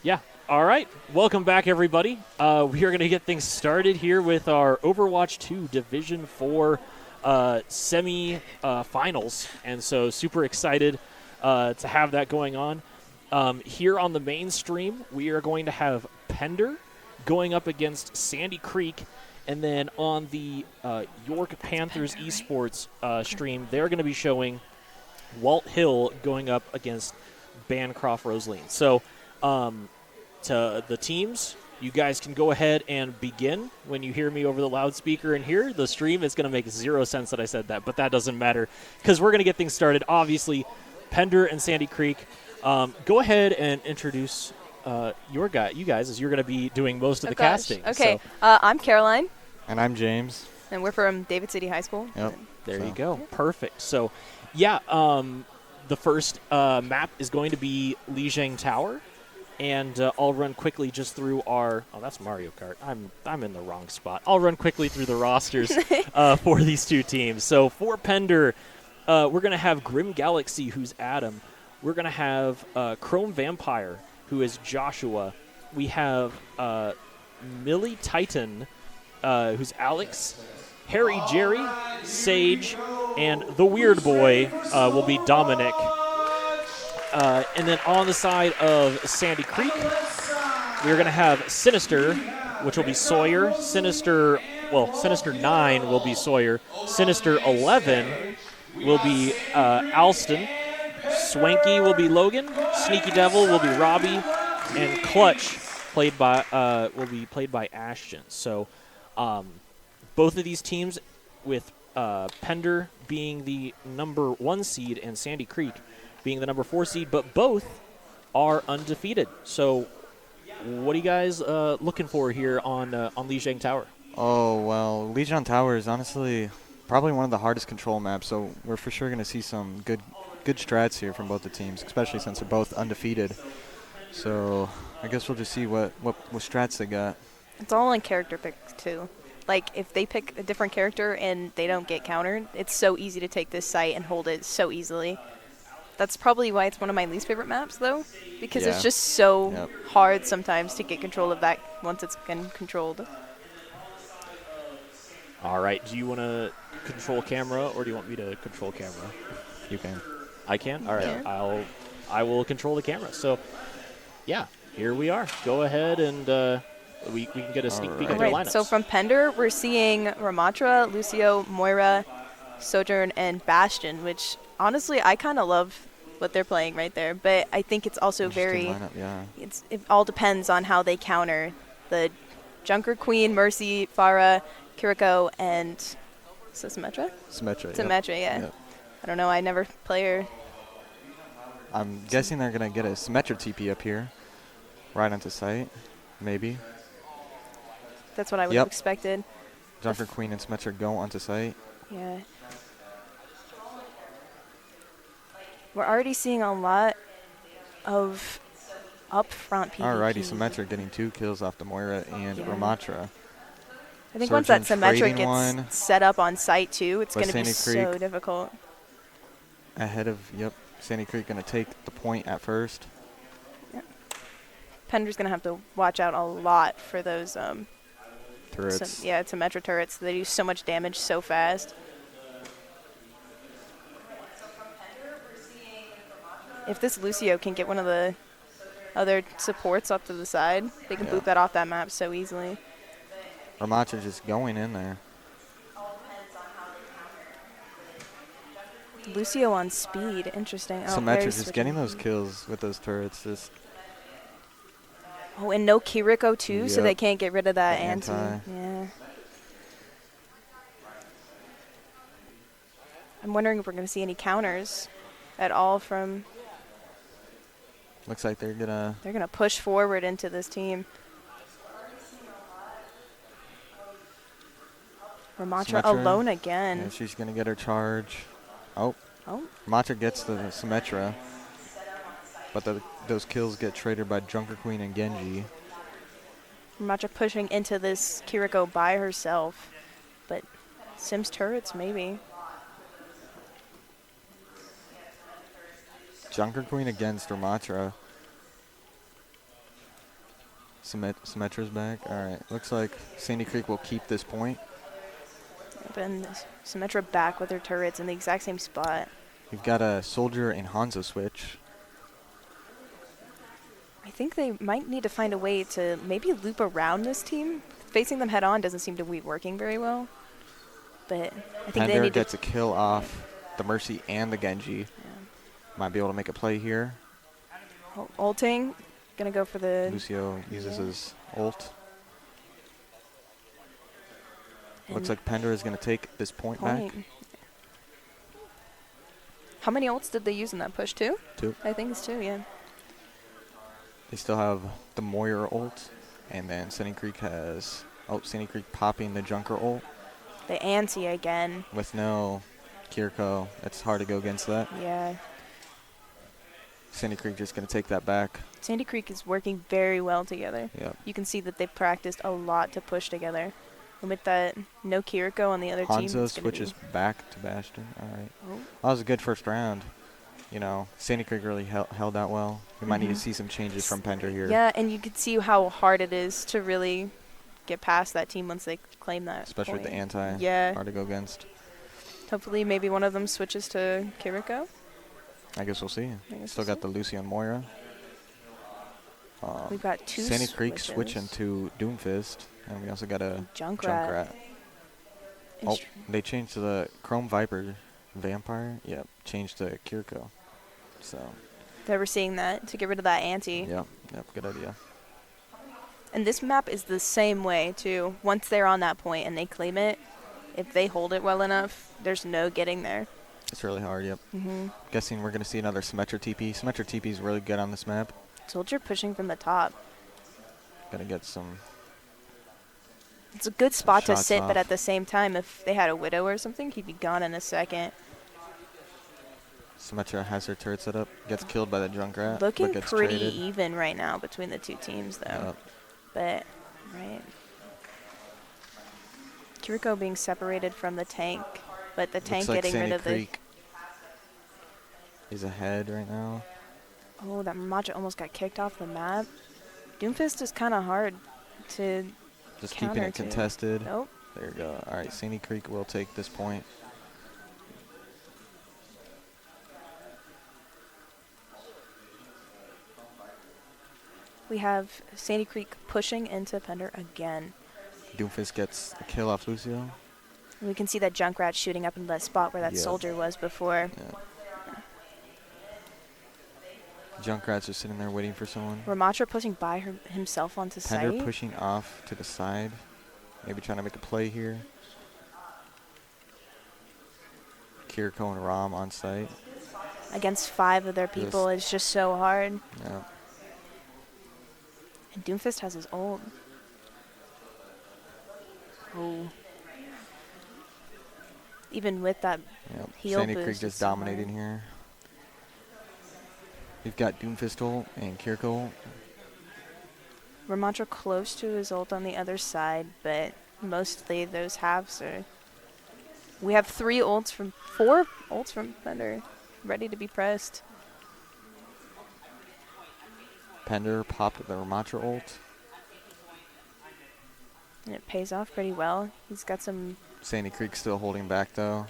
Yeah. All right. Welcome back, everybody. We are going to get things started here with our Overwatch 2 Division 4 semi-finals. And so super excited to have that going on. Here on the main stream, we are going to have Pender going up against Sandy Creek. And then on the York Panthers Esports stream, they're going to be showing Walthill going up against Bancroft-Rosalie. So to the teams, you guys can go ahead and begin when you hear me over the loudspeaker in here. The stream is going to make zero sense that I said that, but that doesn't matter because we're going to get things started. Obviously, Pender and Sandy Creek, go ahead and introduce you guys, as you're going to be doing most of the casting. Okay, So, I'm Caroline, And I'm James. and we're from David City High School. Yep. there you go. Perfect. So, yeah, the first map is going to be Lijiang Tower. And I'll run quickly just through our – oh, that's Mario Kart. I'm in the wrong spot. I'll run quickly through the rosters for these two teams. So for Pender, we're going to have Grim Galaxy, who's Adam. We're going to have Chrome Vampire, who is Joshua. We have Millie Titan, who's Alex. Harry Jerry, Sage, and the Weird Boy will be Dominic. And then on the side of Sandy Creek, we're going to have Sinister, which will be Sawyer. Sinister 9 will be Sawyer. Sinister 11 will be Alston. Swanky will be Logan. Sneaky Devil will be Robbie. And Clutch will be played by Ashton. So both of these teams, with Pender being the number 1 seed and Sandy Creek being the number 4 seed, but both are undefeated. So what are you guys looking for here on Lijiang Tower? Oh, well, Lijiang Tower is honestly probably one of the hardest control maps, so we're for sure going to see some good strats here from both the teams, especially since they're both undefeated. So I guess we'll just see what strats they got. It's all in character picks, too. Like, if they pick a different character and they don't get countered, it's so easy to take this site and hold it so easily. That's probably why it's one of my least favorite maps, though, because it's just so hard sometimes to get control of that once it's been controlled. All right. Do you want to control camera, or do you want me to control camera? You can. I can? All right. Yeah. I will control the camera. So, yeah, here we are. Go ahead and we can get a sneak peek at their lineups. So from Pender, we're seeing Ramatra, Lucio, Moira, Sojourn, and Bastion, which honestly I kind of love what they're playing right there, but I think it's also very lineup, it all depends on how they counter the Junker Queen, Mercy, Farah, Kiriko, and Symmetra? Symmetra, Yeah. Yep. I don't know, I never play her. I'm guessing they're going to get a Symmetra TP up here, right onto site, maybe. That's what I would have expected. Junker Queen and Symmetra go onto site. Yeah. We're already seeing a lot of up-front PvP. Alrighty, Symmetra getting 2 kills off the Moira and Ramatra. I think once that Symmetra gets one set up on site, too, it's going to be Sandy so Creek difficult. Ahead of, Sandy Creek going to take the point at first. Pender's going to have to watch out a lot for those Turrets. Symmetra turrets. They do so much damage so fast. If this Lucio can get one of the other supports up to the side, they can boot that off that map so easily. Ramatra just going in there. Lucio on speed. Interesting. Symmetra just getting those kills with those turrets. And no Kiriko, too, so they can't get rid of that anti. Yeah. I'm wondering if we're going to see any counters at all from... Looks like they're gonna push forward into this team. Ramatra alone again. Yeah, she's gonna get her charge. Oh. Ramatra gets the Symmetra, but those kills get traded by Junker Queen and Genji. Ramatra pushing into this Kiriko by herself, but Sims turrets maybe. Junker Queen against Ramatra. Symmetra's back. All right. Looks like Sandy Creek will keep this point. And Symmetra back with her turrets in the exact same spot. We've got a Soldier and Hanzo switch. I think they might need to find a way to maybe loop around this team. Facing them head on doesn't seem to be working very well. But I think they Pender need gets to a kill off the Mercy and the Genji. Might be able to make a play here. ulting. Gonna go for the Lucio uses his ult. Looks and like Pender is going to take this point back. How many ults did they use in that push? 2? 2. I think it's 2, yeah. They still have the Moira ult. And then Sandy Creek has... Oh, Sandy Creek popping the Junker ult. The anti again. With no Kiriko. It's hard to go against that. Yeah. Sandy Creek just going to take that back. Sandy Creek is working very well together. Yep. You can see that they've practiced a lot to push together. And with that, no Kiriko on the other team. Hanzo switches back to Bastion. All right. That was a good first round. You know, Sandy Creek really held out well. We might need to see some changes from Pender here. Yeah, and you can see how hard it is to really get past that team once they claim that Especially point. with the anti. Yeah. Hard to go against. Hopefully maybe one of them switches to Kiriko. I guess we'll see. Still got the Lucy and Moira. We've got 2 Sandy Creek switches. switching to Doomfist. And we also got a Junkrat. Oh, they changed to the Chrome Viper Vampire. Yep, changed to Kiriko. So. They were seeing that to get rid of that anti. Yep, good idea. And this map is the same way too. Once they're on that point and they claim it, if they hold it well enough, there's no getting there. It's really hard, yep. Guessing we're going to see another Symmetra TP. Symmetra TP is really good on this map. Soldier pushing from the top. Gonna get some. It's a good spot to sit, off. but at the same time, if they had a Widow or something, he'd be gone in a second. Symmetra has her turret set up, gets killed by the Junkrat. Looking but gets pretty traded. even right now between the 2 teams, though. Yep. But, right. Kiriko being separated from the tank, but the tank Looks like getting Sandy rid of Creek is ahead right now. Oh, that Macha almost got kicked off the map. Doomfist is kind of hard to Just counter keeping it to. contested. Nope. There you go. All right, Sandy Creek will take this point. We have Sandy Creek pushing into Pender again. Doomfist gets the kill off Lucio. And we can see that Junkrat shooting up in that spot where that Yep. soldier was before. Yeah. Junkrat's just sitting there waiting for someone. Ramatra pushing by himself onto Pender site. pushing off to the side. Maybe trying to make a play here. Kiriko and Ram on site. Against 5 of their people is just so hard. Yeah. And Doomfist has his ult. Oh. Even with that Yep. heal Sandy boost, Creek it's just so dominating hard. here. We've got Doomfist ult and Kiriko ult. Ramatra close to his ult on the other side, but mostly those halves are... We have 4 ults from Pender ready to be pressed. Pender popped the Ramatra ult. And it pays off pretty well. He's got some... Sandy Creek still holding back though.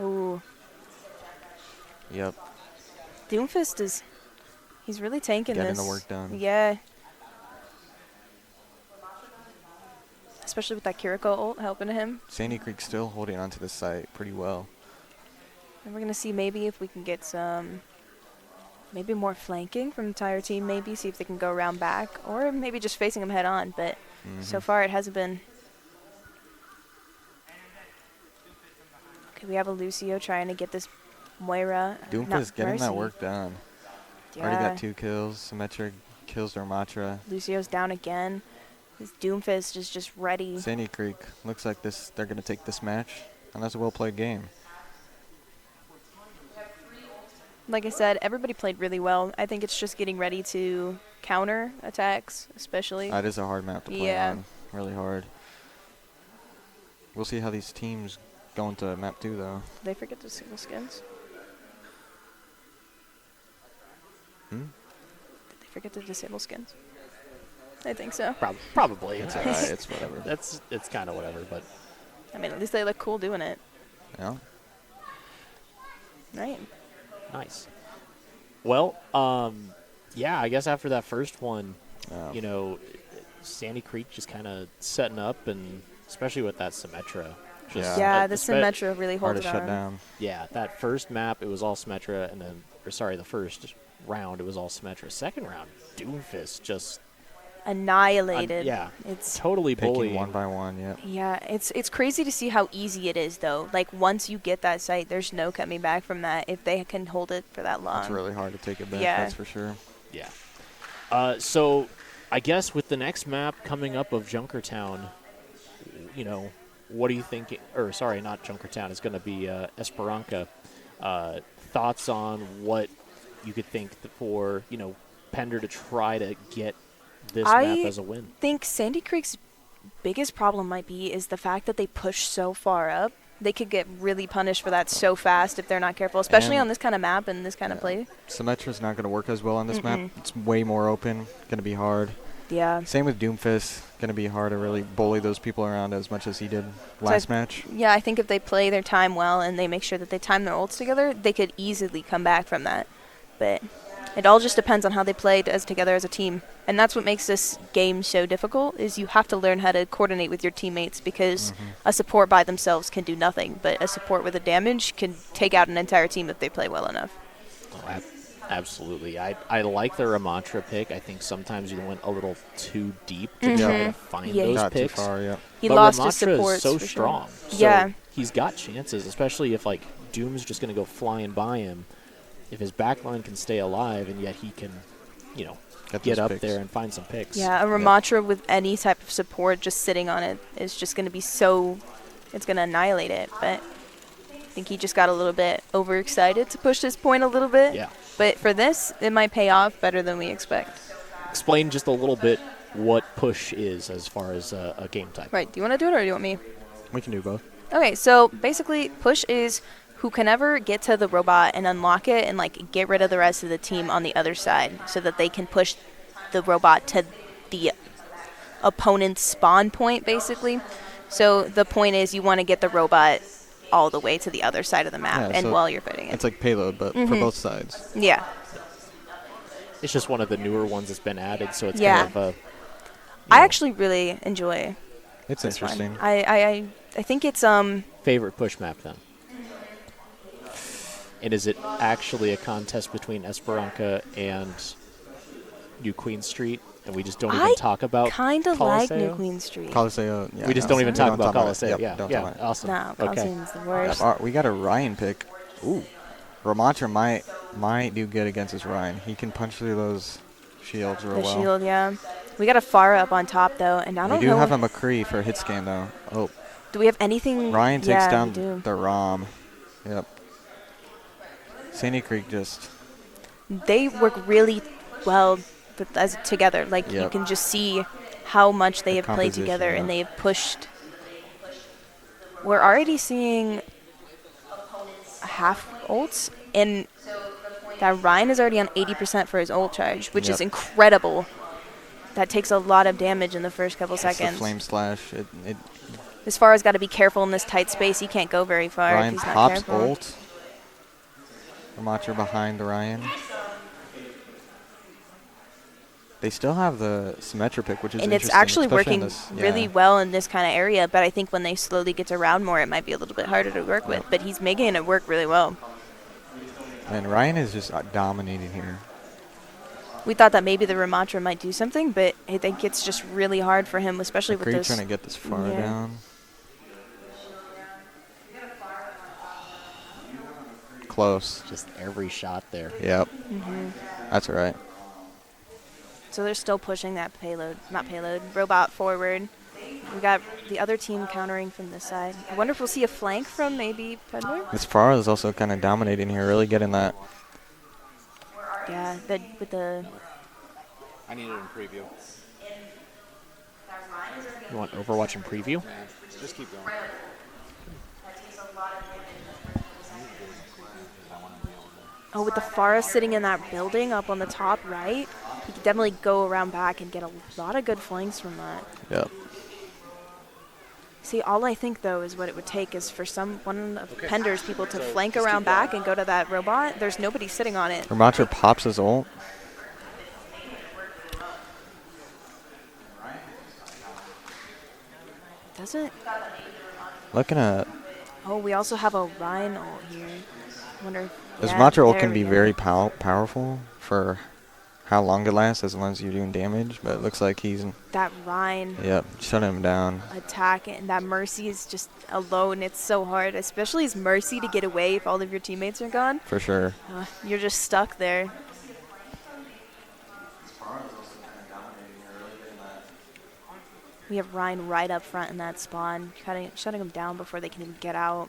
Ooh. Yep. Doomfist is... He's really tanking Getting this. the work done. Yeah. Especially with that Kiriko ult helping him. Sandy Creek still holding onto the site pretty well. And we're going to see maybe if we can get some... Maybe more flanking from the entire team, maybe. See if they can go around back. Or maybe just facing them head on. But so far it hasn't been... Okay, we have a Lucio trying to get this Moira. Doomfist getting that Mercy. work done. Yeah. Already got 2 kills. Symmetric kills Ramatra. Lucio's down again. This Doomfist is just ready. Sandy Creek looks like they're going to take this match. And that's a well-played game. Like I said, everybody played really well. I think it's just getting ready to counter attacks, especially. That is a hard map to play on. Really hard. We'll see how these teams go into map 2, though. Did they forget the single skins? forget to disable skins? I think so. Probably. It's all right. It's whatever. It's kind of whatever, but I mean, at least they look cool doing it. Yeah. Right. nice. Well, yeah, I guess after that first one, Yeah. you know, Sandy Creek just kind of setting up, and especially with that Symmetra. Just, Yeah, the espe- Symmetra really Hard holds to it shut on. down. Yeah, that first map, it was all Symmetra, and then, the first round, it was all Symmetra. Second round, Doomfist just Annihilated. yeah, It's totally Picking bullying. one by one, yep. yeah, it's crazy to see how easy it is though. Like once you get that site, there's no coming back from that if they can hold it for that long. It's really hard to take it back, Yeah. that's for sure. Yeah. So I guess with the next map coming up of Junkertown, you know, what do you think? Or sorry, not Junkertown. It's going to be Esperanza. Thoughts on what you could think for, you know, Pender to try to get this map as a win? I think Sandy Creek's biggest problem might be is the fact that they push so far up. They could get really punished for that so fast if they're not careful, especially And- on this kind of map and this kind of play. Symmetra's not going to work as well on this map. It's way more open, going to be hard. Yeah. Same with Doomfist, going to be hard to really bully those people around as much as he did last match. Yeah, I think if they play their time well and they make sure that they time their ults together, they could easily come back from that. But it all just depends on how they play together as a team. And that's what makes this game so difficult, is you have to learn how to coordinate with your teammates, because a support by themselves can do nothing, but a support with a damage can take out an entire team if they play well enough. Oh, absolutely. I like the Ramantra pick. I think sometimes you went a little too deep to try to find Yeah, those Not picks. too far, yeah. He But lost his Ramantra supports is so for strong. Sure. So Yeah. he's got chances, especially if, like, Doom's just going to go flying by him. If his backline can stay alive, and yet he can, you know, Get get those up picks. there and find some picks. Yeah, a Ramantra with any type of support just sitting on it is just going to be so, it's going to annihilate it. But I think he just got a little bit overexcited to push his point a little bit. Yeah. But for this, it might pay off better than we expect. Explain just a little bit what push is as far as a game type. Right, do you want to do it or do you want me? We can do both. Okay, so basically push is who can ever get to the robot and unlock it and like get rid of the rest of the team on the other side so that they can push the robot to the opponent's spawn point, basically. So the point is you want to get the robot all the way to the other side of the map Yeah, and so while you're fighting it. It's like payload, but for both sides. Yeah. It's just one of the newer ones that's been added, so it's Yeah. kind of I actually really enjoy It's this one. interesting. I think it's favorite push map then. And is it actually a contest between Esperanza and New Queen Street, and we just don't even talk about kind of like New Coliseo? Queen Street. Coliseo, yeah. We just no, don't even we talk about it. Coliseo. Yep, Yeah, don't yeah, talk about it. awesome. No, Okay. Coliseum's the worst. We got a Ryan pick. Ooh. Ramantra might do good against this Ryan. He can punch through those shields real The well. shield, yeah. We got a Pharah up on top, though, and I We don't do know. have a McCree for a hit scan, though. Oh, Do we have anything? Ryan takes yeah, down we do. the ROM. Yep. Sandy Creek just... They work really well as together. Like you Yep. can just see how much they The have played composition, together, and yeah. they have pushed. We're already seeing half ults, and that Ryan is already on 80% for his ult charge, which is Yep. incredible. That takes a lot of damage in the first couple It's the seconds. flame slash. As far as got to be careful in this tight space. He can't go very far Ryan if he's not pops careful. ult. Ramantra behind the Ryan. They still have the Symmetra pick, which is And interesting. it's actually especially in working this, really well in this kind of area, but I think when they slowly get around more, it might be a little bit harder to work with. But he's making it work really well. And Ryan is just dominating here. We thought that maybe the Ramantra might do something, but I think it's just really hard for him, especially with McCree this. trying to get this far Yeah. down. Close. Just every shot there. Yep. That's all right. So they're still pushing that robot forward. We got the other team countering from this side. I wonder if we'll see a flank from maybe Pender? This Farah is also kind of dominating here, really getting that. Yeah, with the... I need it in preview. You want Overwatch in preview? Just keep going. Oh, with the Pharah sitting in that building up on the top right. he could definitely go around back and get a lot of good flanks from that. Yep. See, all I think, though, is what it would take is for one of Pender's people to flank around back and go to that robot. There's nobody sitting on it. Ramattra pops his ult. Does it? Looking at Oh, we also have a Rhine ult here. Wonder if... this yeah, Ramattra ult there can we be go. very powerful for how long it lasts, as long as you're doing damage. But it looks like he's That Rhine shutting him down. attack and that Mercy is just alone. It's so hard, especially his Mercy to get away if all of your teammates are gone. For sure. You're just stuck there. We have Rhine right up front in that spawn, shutting them down before they can even get out.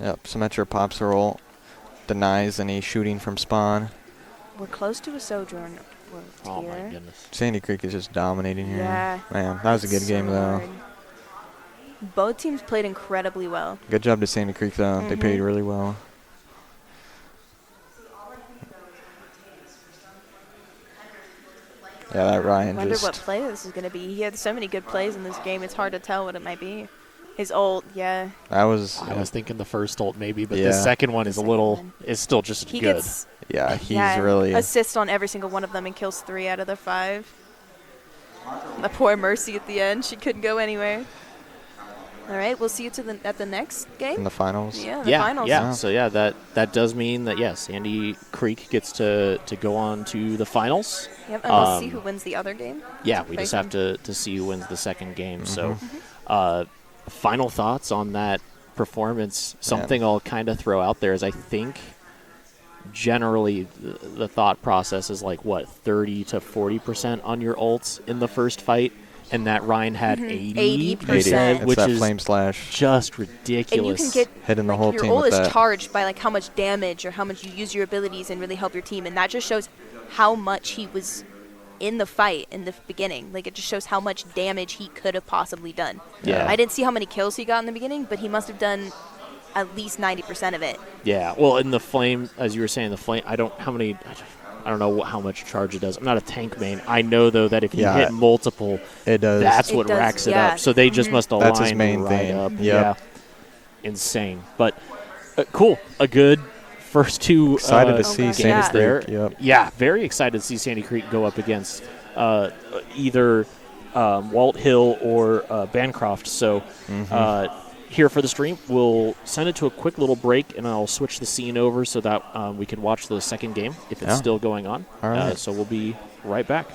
Yep. Symmetra pops her ult, denies any shooting from spawn. We're close to a Sojourn Oh here. my goodness. Sandy Creek is just dominating here. Yeah. Man, that was a good So game though. hard. Both teams played incredibly well. Good job to Sandy Creek though. They played really well. Yeah, that Ryan Wonder just what play this is going to be. He had so many good plays in this game. It's hard to tell what it might be. His ult, yeah. that was I was thinking the first ult maybe, but Yeah. the second one is a second little one. is still just He good. gets yeah, he's really assist on every single one of them and kills 3 out of the 5. The poor Mercy at the end. She couldn't go anywhere. All right, we'll see you at the next in game. the finals. Yeah, the Yeah, finals. yeah. Wow. So yeah, that does mean that yes, Sandy Creek gets to go on to the finals. Yep, and we'll see who wins the other game. Yeah, we Play just have some- to see who wins the second game. So, Mm-hmm. final thoughts on that performance. Something I'll kind of throw out there is I think generally the thought process is like what 30 to 40% on your ults in the first fight, and that Ryan had 80%, 80%. It's which that is flame slash just And ridiculous. you can get hitting the like, whole your team ult with is that. charged by like how much damage or how much you use your abilities and really help your team, and that just shows how much he was in the fight in the beginning. Like it just shows how much damage he could have possibly done. Yeah. I didn't see how many kills he got in the beginning, but he must have done at least 90% of it. Yeah, well, in the flame, as you were saying, the flame. I don't know how much charge it does. I'm not a tank main. I know though that if you Yeah. hit multiple, It does. that's It what does, racks it yeah. up. So they just must align That's his main right thing. up. Yep. Yeah, insane. But cool, a good first two. Excited to Oh see gosh, Sandy yeah. Creek. there. Yep. Yeah, very excited to see Sandy Creek go up against either Walthill or Bancroft. So here for the stream, we'll send it to a quick little break, and I'll switch the scene over so that we can watch the second game if it's Yeah. still going on. All right. So we'll be right back.